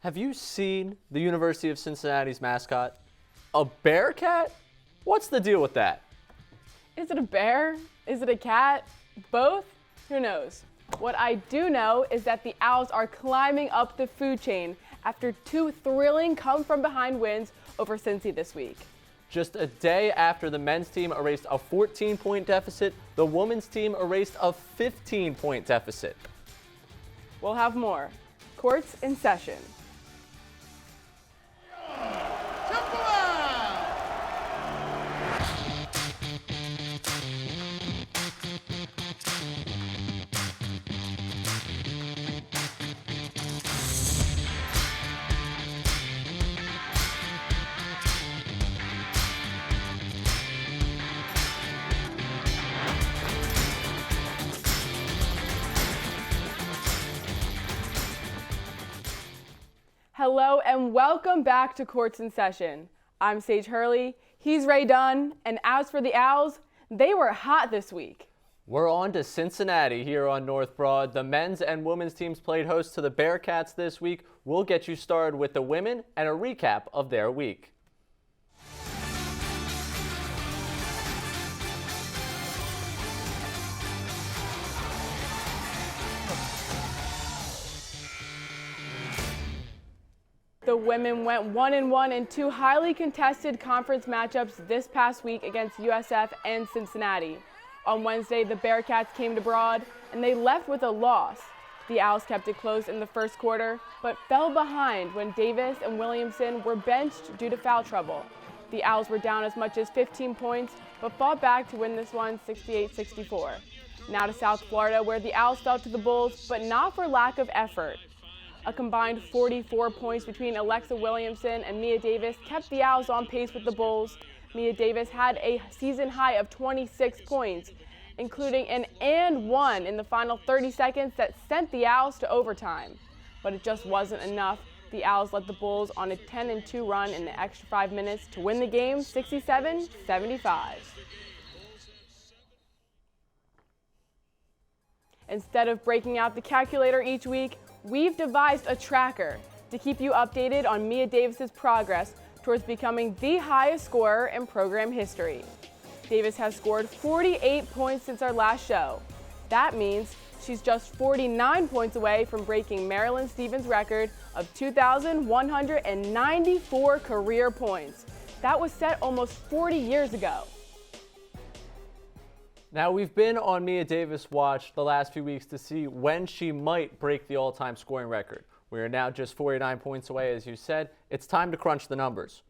Have you seen the University of Cincinnati's mascot? A bearcat? What's the deal with that? Is it a bear? Is it a cat? Both? Who knows? What I do know is that the Owls are climbing up the food chain after two thrilling come-from-behind wins over Cincy this week. Just a day after the men's team erased a 14-point deficit, the women's team erased a 15-point deficit. We'll have more. Courts in session. Hello and welcome back to Courts in Session. I'm Sage Hurley, he's Ray Dunne, and as for the Owls, they were hot this week. We're on to Cincinnati here on North Broad. The men's and women's teams played host to the Bearcats this week. We'll get you started with the women and a recap of their week. The women went 1-1 in two highly contested conference matchups this past week against USF and Cincinnati. On Wednesday, the Bearcats came to Broad and they left with a loss. The Owls kept it close in the first quarter, but fell behind when Davis and Williamson were benched due to foul trouble. The Owls were down as much as 15 points, but fought back to win this one 68-64. Now to South Florida, where the Owls fell to the Bulls, but not for lack of effort. A combined 44 points between Alexa Williamson and Mia Davis kept the Owls on pace with the Bulls. Mia Davis had a season high of 26 points, including an and one in the final 30 seconds that sent the Owls to overtime. But it just wasn't enough. The Owls led the Bulls on a 10-2 run in the extra 5 minutes to win the game 67-75. Instead of breaking out the calculator each week, we've devised a tracker to keep you updated on Mia Davis's progress towards becoming the highest scorer in program history. Davis has scored 48 points since our last show. That means she's just 49 points away from breaking Marilyn Stevens' record of 2,194 career points. That was set almost 40 years ago. Now, we've been on Mia Davis watch the last few weeks to see when she might break the all-time scoring record. We are now just 49 points away, as you said. It's time to crunch the numbers.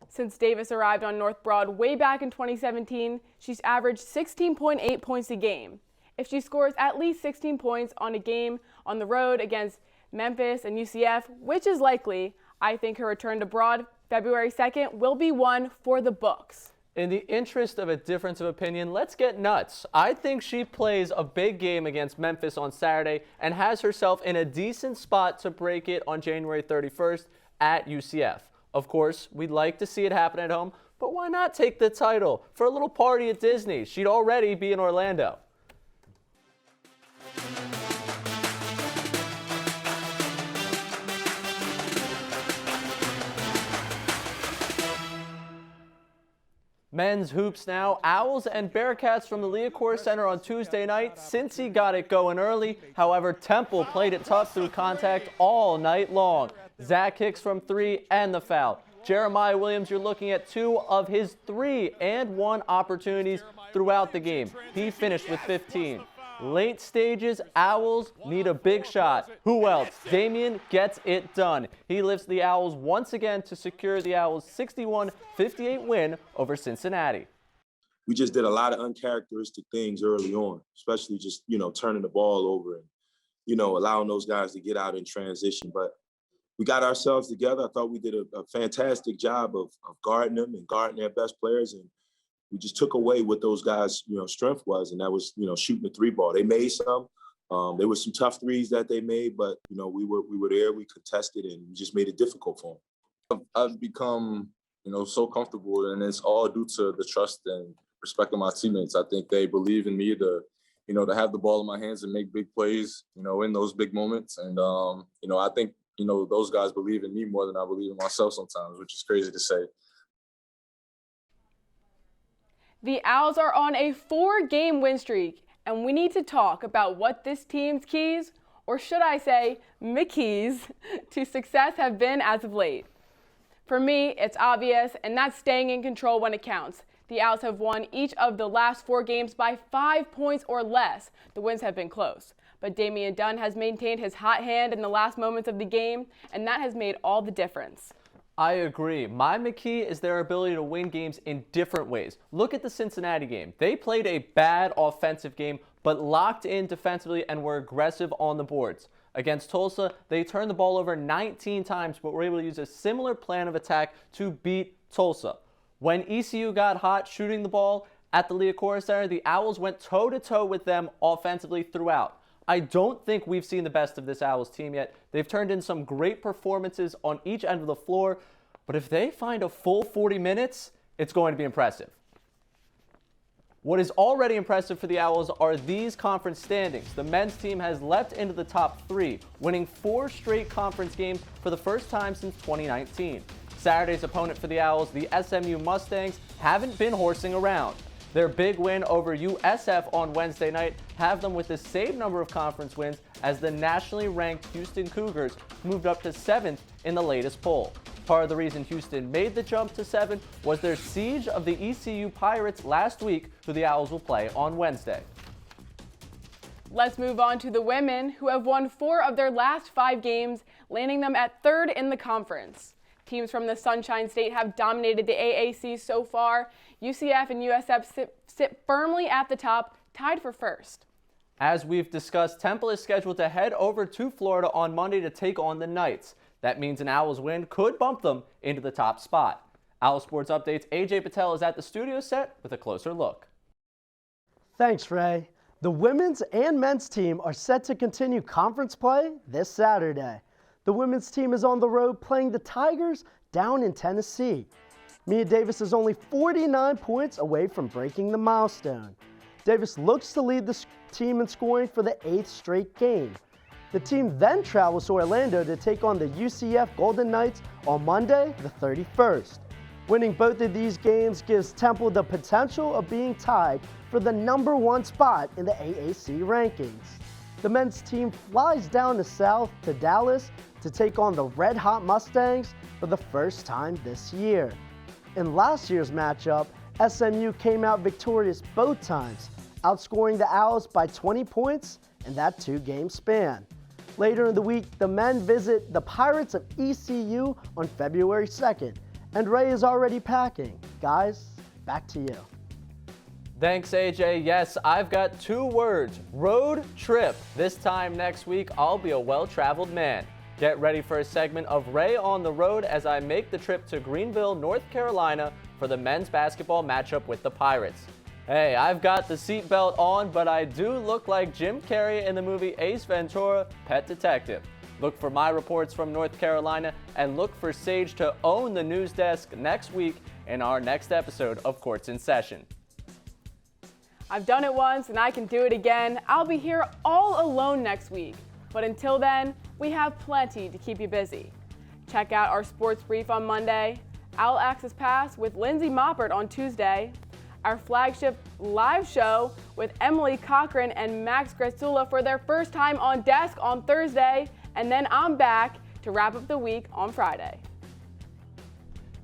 Since Davis arrived on North Broad way back in 2017, she's averaged 16.8 points a game. If she scores at least 16 points on a game on the road against Memphis and UCF, which is likely, I think her return to Broad February 2nd will be one for the books. In the interest of a difference of opinion, let's get nuts. I think she plays a big game against Memphis on Saturday and has herself in a decent spot to break it on January 31st at UCF. Of course, we'd like to see it happen at home, but why not take the title for a little party at Disney? She'd already be in Orlando. Men's hoops now. Owls and Bearcats from the Liacouras Center on Tuesday night. Cincy got it going early. However, Temple played it tough through contact all night long. Zach Hicks from three and the foul. Jeremiah Williams, you're looking at 2 of his 3-and-1 opportunities throughout the game. He finished with 15. Late stages, Owls need a big shot. Who else? Damian gets it done. He lifts the Owls once again to secure the Owls' 61-58 win over Cincinnati. We just did a lot of uncharacteristic things early on, especially just, turning the ball over and, allowing those guys to get out in transition. But we got ourselves together. I thought we did a fantastic job of guarding them and guarding their best players. And we just took away what those guys, strength was, and that was, shooting the 3-ball. They made some. There were some tough threes that they made, but we were there. We contested, and we just made it difficult for them. I've become, so comfortable, and it's all due to the trust and respect of my teammates. I think they believe in me to have the ball in my hands and make big plays, in those big moments. And I think those guys believe in me more than I believe in myself sometimes, which is crazy to say. The Owls are on a 4-game win streak, and we need to talk about what this team's keys, or should I say McKeys, to success have been as of late. For me, it's obvious, and that's staying in control when it counts. The Owls have won each of the last 4 games by 5 points or less. The wins have been close, but Hurley Dunne has maintained his hot hand in the last moments of the game, and that has made all the difference. I agree. My McKee is their ability to win games in different ways. Look at the Cincinnati game. They played a bad offensive game, but locked in defensively and were aggressive on the boards. Against Tulsa, they turned the ball over 19 times, but were able to use a similar plan of attack to beat Tulsa. When ECU got hot shooting the ball at the Liacouras Center, the Owls went toe-to-toe with them offensively throughout. I don't think we've seen the best of this Owls team yet. They've turned in some great performances on each end of the floor, but if they find a full 40 minutes, it's going to be impressive. What is already impressive for the Owls are these conference standings. The men's team has leapt into the top 3, winning 4 straight conference games for the first time since 2019. Saturday's opponent for the Owls, the SMU Mustangs, haven't been horsing around. Their big win over USF on Wednesday night have them with the same number of conference wins as the nationally ranked Houston Cougars, moved up to 7th in the latest poll. Part of the reason Houston made the jump to 7 was their siege of the ECU Pirates last week, who the Owls will play on Wednesday. Let's move on to the women, who have won 4 of their last 5 games, landing them at 3rd in the conference. Teams from the Sunshine State have dominated the AAC so far. UCF and USF sit firmly at the top, tied for 1st. As we've discussed, Temple is scheduled to head over to Florida on Monday to take on the Knights. That means an Owls win could bump them into the top spot. Owl Sports Update's AJ Patel is at the studio set with a closer look. Thanks, Ray. The women's and men's team are set to continue conference play this Saturday. The women's team is on the road playing the Tigers down in Tennessee. Mia Davis is only 49 points away from breaking the milestone. Davis looks to lead the team in scoring for the 8th straight game. The team then travels to Orlando to take on the UCF Golden Knights on Monday, the 31st. Winning both of these games gives Temple the potential of being tied for the #1 spot in the AAC rankings. The men's team flies down the south to Dallas to take on the red-hot Mustangs for the first time this year. In last year's matchup, SMU came out victorious both times, outscoring the Owls by 20 points in that 2-game span. Later in the week, the men visit the Pirates of ECU on February 2nd, and Ray is already packing. Guys, back to you. Thanks, AJ. Yes, I've got 2 words: road trip. This time next week, I'll be a well-traveled man. Get ready for a segment of Ray on the road as I make the trip to Greenville, North Carolina for the men's basketball matchup with the Pirates. Hey, I've got the seatbelt on, but I do look like Jim Carrey in the movie Ace Ventura: Pet Detective. Look for my reports from North Carolina and look for Sage to own the news desk next week in our next episode of Courts in Session. I've done it once and I can do it again. I'll be here all alone next week. But until then, we have plenty to keep you busy. Check out our sports brief on Monday, Owl Access Pass with Lindsay Moppert on Tuesday, our flagship live show with Emily Cochran and Max Grasula for their first time on desk on Thursday, and then I'm back to wrap up the week on Friday.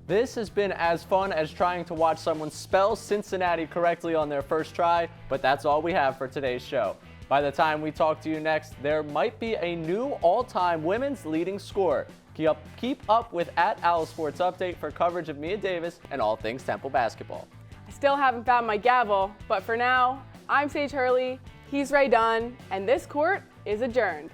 This has been as fun as trying to watch someone spell Cincinnati correctly on their first try, but that's all we have for today's show. By the time we talk to you next, there might be a new all-time women's leading scorer. Keep up with @Owl Sports Update for coverage of Mia Davis and all things Temple basketball. I still haven't found my gavel, but for now, I'm Sage Hurley, he's Ray Dunne, and this court is adjourned.